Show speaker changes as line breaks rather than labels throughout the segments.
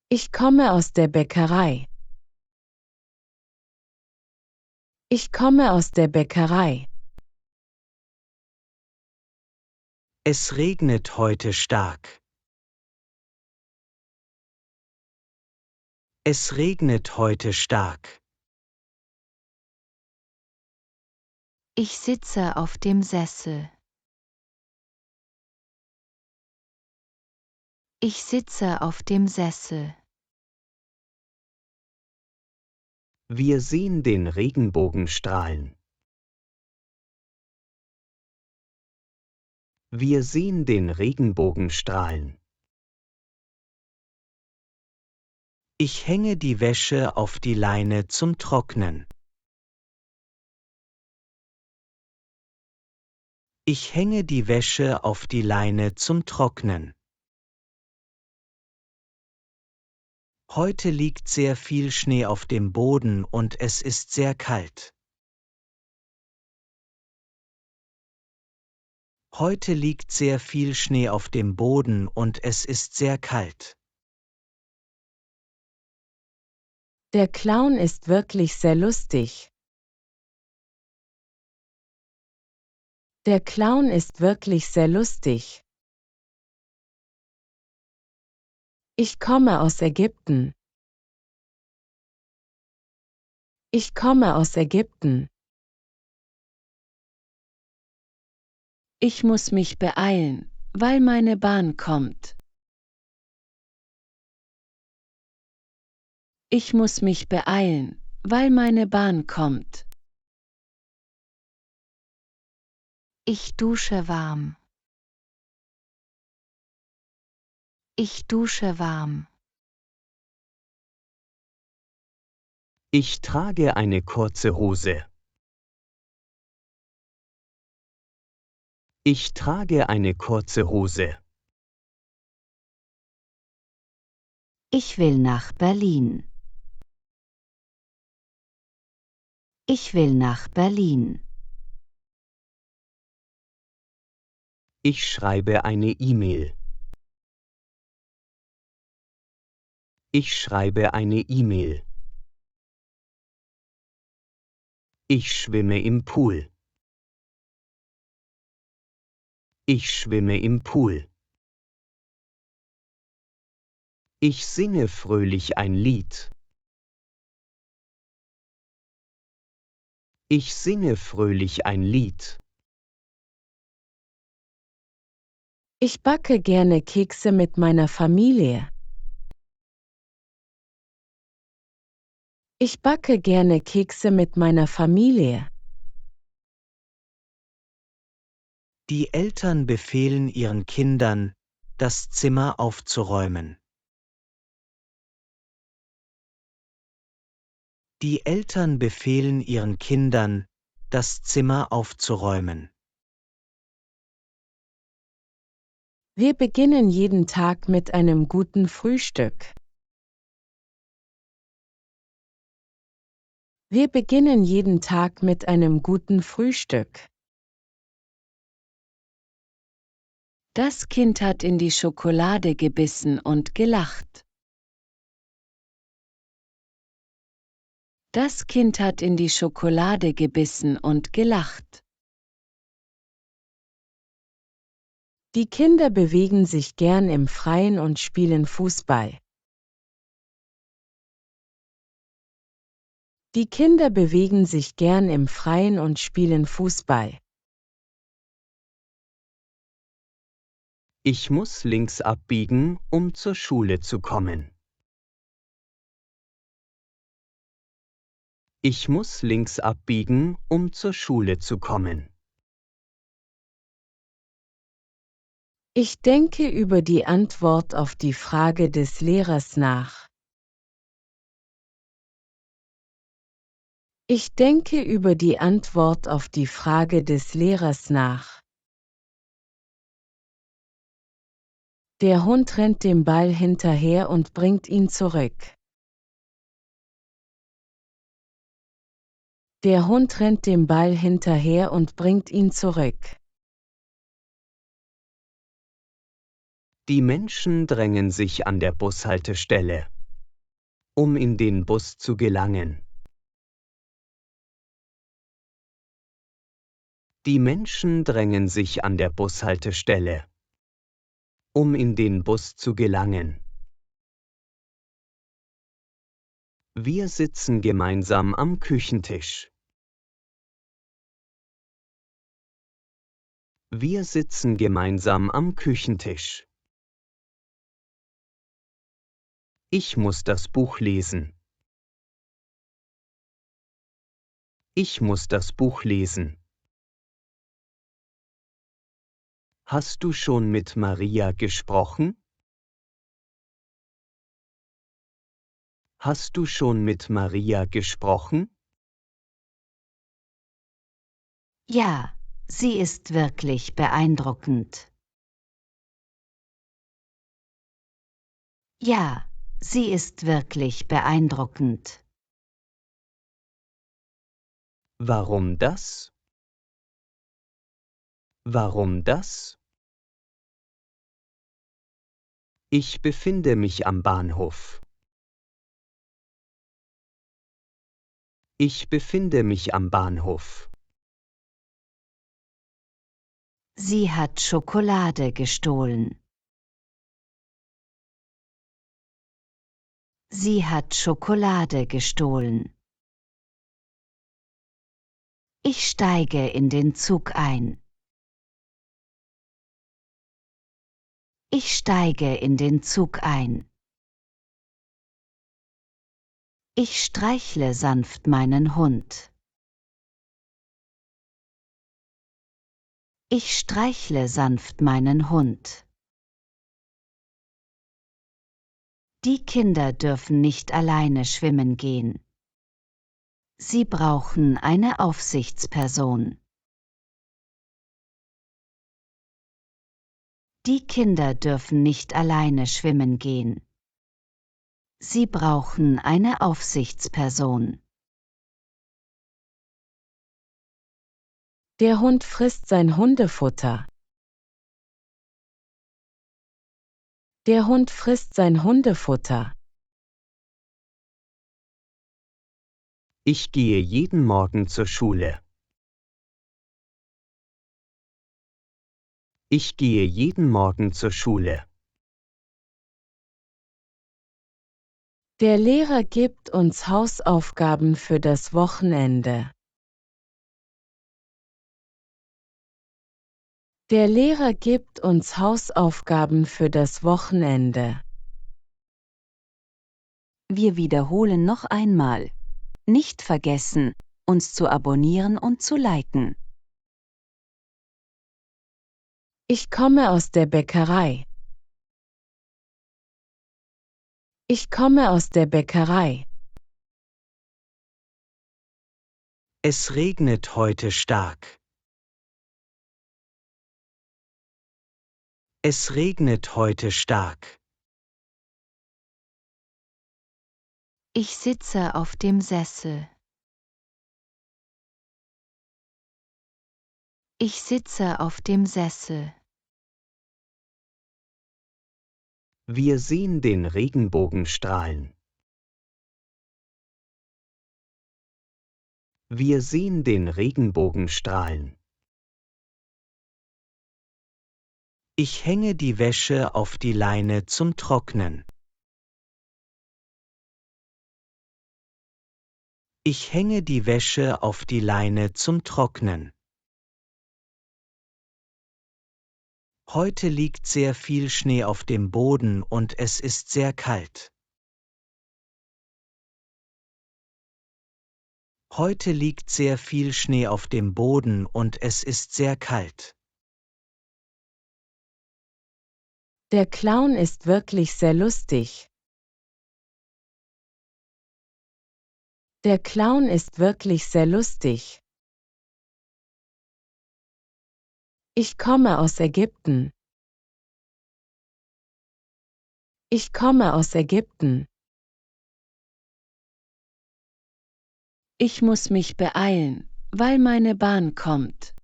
Ich komme aus der Bäckerei. Ich komme aus der Bäckerei.
Es regnet heute stark. Es regnet heute stark.
Ich sitze auf dem Sessel. Ich sitze auf dem Sessel.
Wir sehen den Regenbogen strahlen. Wir sehen den Regenbogen strahlen. Ich hänge die Wäsche auf die Leine zum Trocknen. Ich hänge die Wäsche auf die Leine zum Trocknen. Heute liegt sehr viel Schnee auf dem Boden und es ist sehr kalt. Heute liegt sehr viel Schnee auf dem Boden und es ist sehr kalt.
Der Clown ist wirklich sehr lustig. Der Clown ist wirklich sehr lustig. Ich komme aus Ägypten. Ich komme aus Ägypten. Ich muss mich beeilen, weil meine Bahn kommt. Ich muss mich beeilen, weil meine Bahn kommt.
Ich dusche warm. Ich dusche warm.
Ich trage eine kurze Hose. Ich trage eine kurze Hose.
Ich will nach Berlin. Ich will nach Berlin.
Ich schreibe eine E-Mail. Ich schreibe eine E-Mail. Ich schwimme im Pool. Ich schwimme im Pool. Ich singe fröhlich ein Lied. Ich singe fröhlich ein Lied.
Ich backe gerne Kekse mit meiner Familie. Ich backe gerne Kekse mit meiner Familie.
Die Eltern befehlen ihren Kindern, das Zimmer aufzuräumen. Die Eltern befehlen ihren Kindern, das Zimmer aufzuräumen.
Wir beginnen jeden Tag mit einem guten Frühstück. Wir beginnen jeden Tag mit einem guten Frühstück. Das Kind hat in die Schokolade gebissen und gelacht. Das Kind hat in die Schokolade gebissen und gelacht. Die Kinder bewegen sich gern im Freien und spielen Fußball. Die Kinder bewegen sich gern im Freien und spielen Fußball.
Ich muss links abbiegen, um zur Schule zu kommen. Ich muss links abbiegen, um zur Schule zu kommen.
Ich denke über die Antwort auf die Frage des Lehrers nach. Ich denke über die Antwort auf die Frage des Lehrers nach. Der Hund rennt dem Ball hinterher und bringt ihn zurück. Der Hund rennt dem Ball hinterher und bringt ihn zurück.
Die Menschen drängen sich an der Bushaltestelle. Um in den Bus zu gelangen. Die Menschen drängen sich an der Bushaltestelle. Um in den Bus zu gelangen. Wir sitzen gemeinsam am Küchentisch. Wir sitzen gemeinsam am Küchentisch. Ich muss das Buch lesen. Ich muss das Buch lesen. Hast du schon mit Maria gesprochen? Hast du schon mit Maria gesprochen?
Ja, sie ist wirklich beeindruckend. Ja, sie ist wirklich beeindruckend.
Warum das? Warum das? Ich befinde mich am Bahnhof. Ich befinde mich am Bahnhof.
Sie hat Schokolade gestohlen. Sie hat Schokolade gestohlen. Ich steige in den Zug ein. Ich steige in den Zug ein. Ich streichle sanft meinen Hund. Ich streichle sanft meinen Hund. Die Kinder dürfen nicht alleine schwimmen gehen. Sie brauchen eine Aufsichtsperson. Die Kinder dürfen nicht alleine schwimmen gehen. Sie brauchen eine Aufsichtsperson.
Der Hund frisst sein Hundefutter. Der Hund frisst sein Hundefutter.
Ich gehe jeden Morgen zur Schule. Ich gehe jeden Morgen zur Schule.
Der Lehrer gibt uns Hausaufgaben für das Wochenende. Der Lehrer gibt uns Hausaufgaben für das Wochenende.
Wir wiederholen noch einmal. Nicht vergessen, uns zu abonnieren und zu liken.
Ich komme aus der Bäckerei. Ich komme aus der Bäckerei.
Es regnet heute stark. Es regnet heute stark.
Ich sitze auf dem Sessel. Ich sitze auf dem Sessel.
Wir sehen den Regenbogen strahlen. Wir sehen den Regenbogen strahlen. Ich hänge die Wäsche auf die Leine zum Trocknen. Ich hänge die Wäsche auf die Leine zum Trocknen. Heute liegt sehr viel Schnee auf dem Boden und es ist sehr kalt. Heute liegt sehr viel Schnee auf dem Boden und es ist sehr kalt.
Der Clown ist wirklich sehr lustig. Der Clown ist wirklich sehr lustig. Ich komme aus Ägypten. Ich komme aus Ägypten. Ich muss mich beeilen, weil meine Bahn kommt.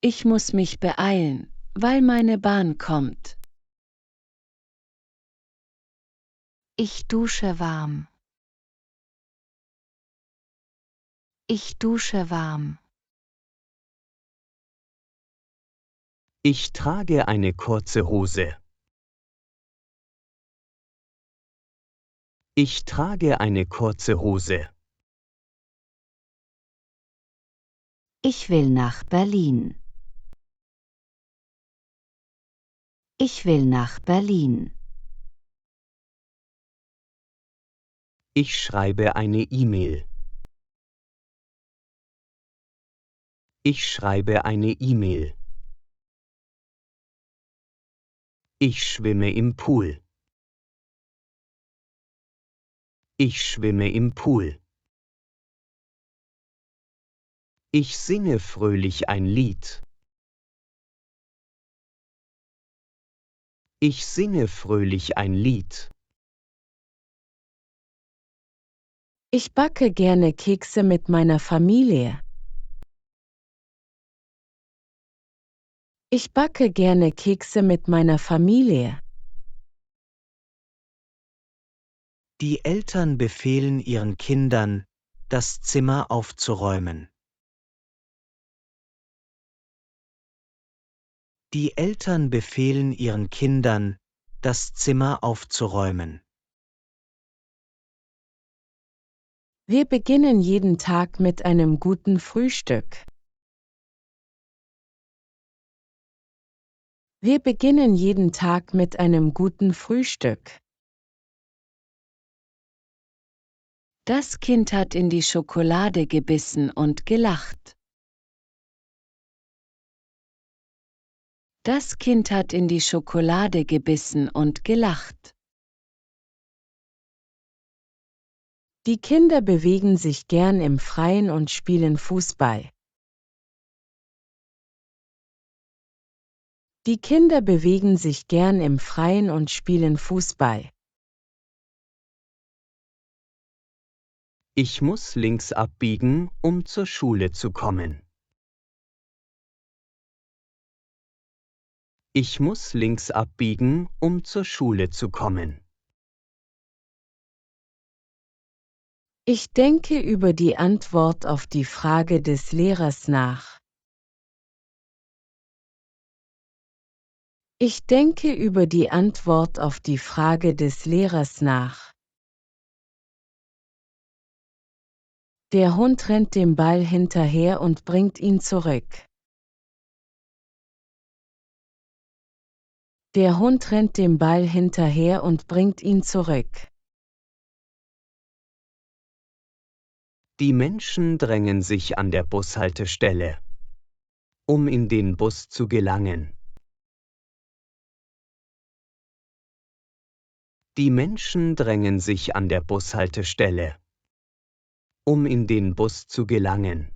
Ich muss mich beeilen, weil meine Bahn kommt.
Ich dusche warm. Ich dusche warm.
Ich trage eine kurze Hose. Ich trage eine kurze Hose.
Ich will nach Berlin. Ich will nach Berlin.
Ich schreibe eine E-Mail. Ich schreibe eine E-Mail. Ich schwimme im Pool. Ich schwimme im Pool. Ich singe fröhlich ein Lied. Ich singe fröhlich ein Lied.
Ich backe gerne Kekse mit meiner Familie. Ich backe gerne Kekse mit meiner Familie.
Die Eltern befehlen ihren Kindern, das Zimmer aufzuräumen. Die Eltern befehlen ihren Kindern, das Zimmer aufzuräumen.
Wir beginnen jeden Tag mit einem guten Frühstück. Wir beginnen jeden Tag mit einem guten Frühstück. Das Kind hat in die Schokolade gebissen und gelacht. Das Kind hat in die Schokolade gebissen und gelacht. Die Kinder bewegen sich gern im Freien und spielen Fußball. Die Kinder bewegen sich gern im Freien und spielen Fußball.
Ich muss links abbiegen, um zur Schule zu kommen. Ich muss links abbiegen, um zur Schule zu kommen.
Ich denke über die Antwort auf die Frage des Lehrers nach. Ich denke über die Antwort auf die Frage des Lehrers nach. Der Hund rennt dem Ball hinterher und bringt ihn zurück. Der Hund rennt dem Ball hinterher und bringt ihn zurück.
Die Menschen drängen sich an der Bushaltestelle, um in den Bus zu gelangen. Die Menschen drängen sich an der Bushaltestelle, um in den Bus zu gelangen.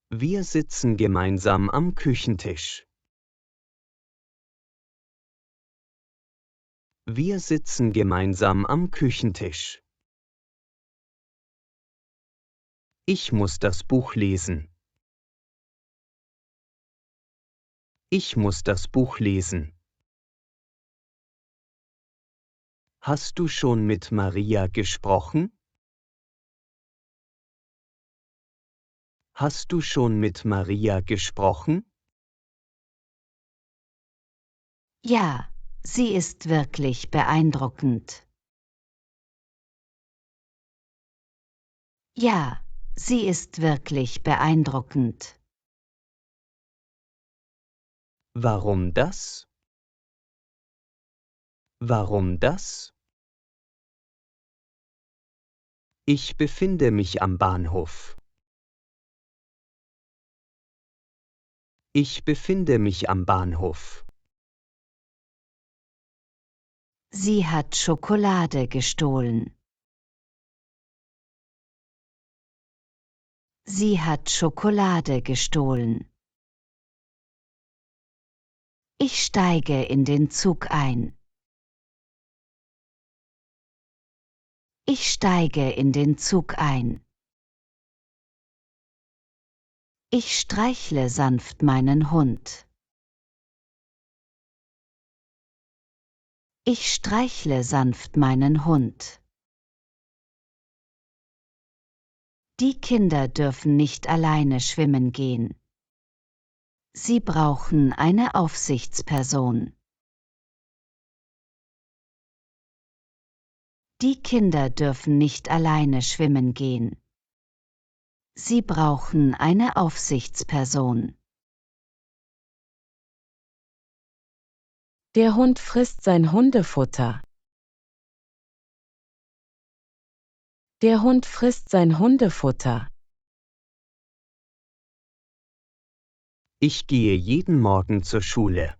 Wir sitzen gemeinsam am Küchentisch. Wir sitzen gemeinsam am Küchentisch. Ich muss das Buch lesen. Ich muss das Buch lesen. Hast du schon mit Maria gesprochen? Hast du schon mit Maria gesprochen?
Ja, sie ist wirklich beeindruckend. Ja, sie ist wirklich beeindruckend.
Warum das? Warum das? Ich befinde mich am Bahnhof. Ich befinde mich am Bahnhof.
Sie hat Schokolade gestohlen. Sie hat Schokolade gestohlen. Ich steige in den Zug ein. Ich steige in den Zug ein. Ich streichle sanft meinen Hund. Ich streichle sanft meinen Hund. Die Kinder dürfen nicht alleine schwimmen gehen. Sie brauchen eine Aufsichtsperson. Die Kinder dürfen nicht alleine schwimmen gehen. Sie brauchen eine Aufsichtsperson.
Der Hund frisst sein Hundefutter. Der Hund frisst sein Hundefutter.
Ich gehe jeden Morgen zur Schule.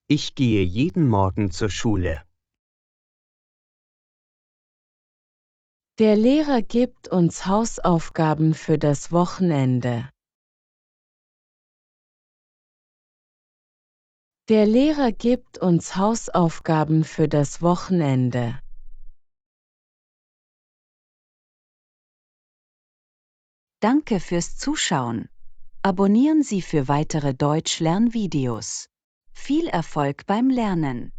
Ich gehe jeden Morgen zur Schule.
Der Lehrer gibt uns Hausaufgaben für das Wochenende. Der Lehrer gibt uns Hausaufgaben für das Wochenende.
Danke fürs Zuschauen. Abonnieren Sie für weitere Deutsch-Lernvideos. Viel Erfolg beim Lernen!